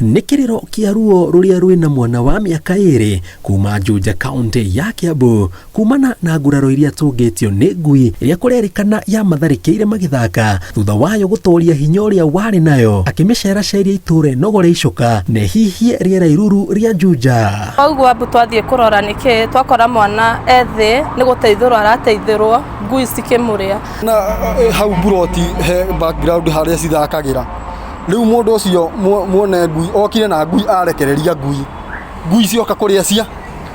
nĩ kĩrĩro kĩa ruo rũrĩa rwĩna mwana wa mĩaka 2 kuma Juja kaunti ya Kiambu kumana na nguraro iria tũngĩtio nĩ ngui ĩrĩa kũrerĩkana ya matharĩkĩire magĩthaka thutha wayo gũtoria hinya ũrĩa warĩ nayo akĩmĩceraceria itũũra Nogore Icoka na hihie rĩera iruru rĩa Juja. Ũguo ambu twathiĩ kũrora nĩkĩ twakora mwana ethĩ nĩ gũteithũrwo arateithũrwo ngui cikĩmũrĩa na hau buroti he background harĩa cithakagĩra rĩu mũndũ ũcio muone ngui okire na ngui arekereria ngui cioka kũrĩa cia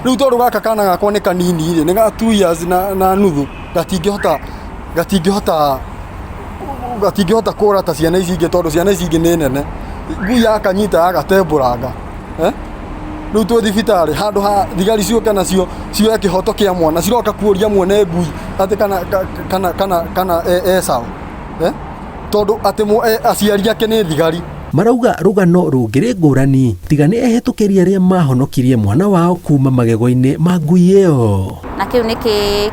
rĩu tondũ gaka kana gakwa nĩ kanini rĩ nĩ ga 2 years na nuthu gatingĩhota kũrata ciana ici ingĩ tondũ ciana ici ingĩ nĩ nene ngui yakanyita agatembũranga rĩu twĩ thibitarĩ handũ ha thigari ciũke nacio cioe kĩhoto kĩa mwana ciroka kuoria muone ngui atĩ kana sawa tondũ atĩ aciari ake nĩ thigari. Marauga rũgano rũngĩrĩ ngũrani tiga nĩ ehĩtũkĩria arĩa mahonokirie mwana wao kuma magego-inĩ ma ngui ĩyo. Na kĩu nĩ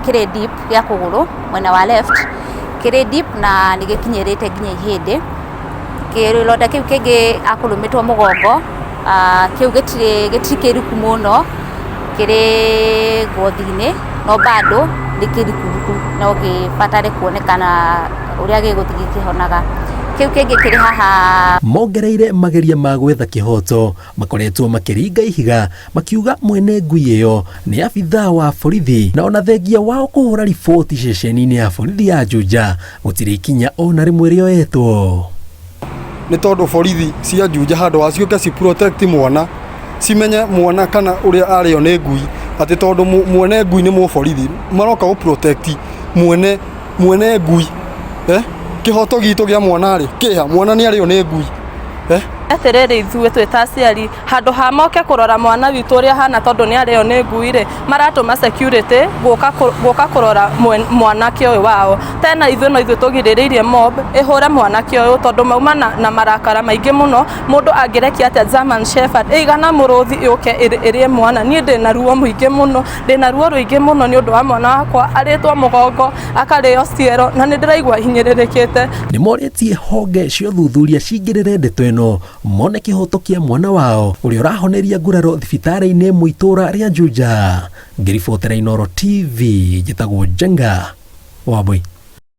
kĩrĩ deep ya kũgũrũ mwena wa left kĩrĩ deep na nĩ gĩkinyĩrĩte nginya ihĩndĩ. Kĩronda kĩu kĩngĩ akũrũmĩtwo mũgongo kĩu gĩtirĩ kĩriku mũno kĩrĩ ngothi-inĩ no bado nĩ kĩriku no gĩbatare kuonekana ũrĩa gĩgũthiĩ kĩhonaga. Kĩu kĩngĩ kĩrĩ haha mongereire mageria ma gwetha kĩhoto makoretwo makĩringa ihiga makiuga mwene ngui ĩyo nĩ abithaa wa borithi na ona thengia wao kũhũra riboti ceceni-inĩ ya borithi ya Juja gũtirĩ ikinya ona rĩmwe rĩoetwo. Nĩ tondũ borithi cia Juja handũ wa ciũke ci protect mwana cimenye mwana kana ũrĩa arĩo nĩ ngui atĩ tondũ mwene ngui nĩ mũborithi maroka gũ protect mwene ngui kĩhoto gitũ gĩa mwana rĩ kĩha mwana nĩ arĩo nĩ ngui Eterere ithuĩ twĩ ta aciari handũ ha moke kũrora mwana witũ ũrĩa hana tondũ nĩ arĩo nĩ ngui rĩ maratũma security gũka kũrora mwanake ũyũ wao tena ithuĩ no ithuĩ tũgirĩrĩirie mob ĩhũre mwanake ũyũ tondũ mauma na marakara maingĩ mũno mũndũ angĩrekia atĩa German Shepherd ĩigana mũrũthi yũke ĩrĩe mwana niĩ ndĩna ruo mũingĩ mũno ndĩna ruo rũingĩ mũno nĩ ũndũ wa mwana wakwa arĩtwo mũgongo akarĩo ciero na nĩ ndĩraigua hinyĩrĩrĩkĩte. Nĩ morĩtie honge cia ũthuthuria cingĩrĩre ndeto ĩno mone kĩhoto kĩa mwana wao ũrĩa ũrahoneria nguraro thibitarĩ-inĩ ĩmwe itũũra rĩa Juja. Ngĩribotera Inooro TV njĩtagwo Njenga Wambui.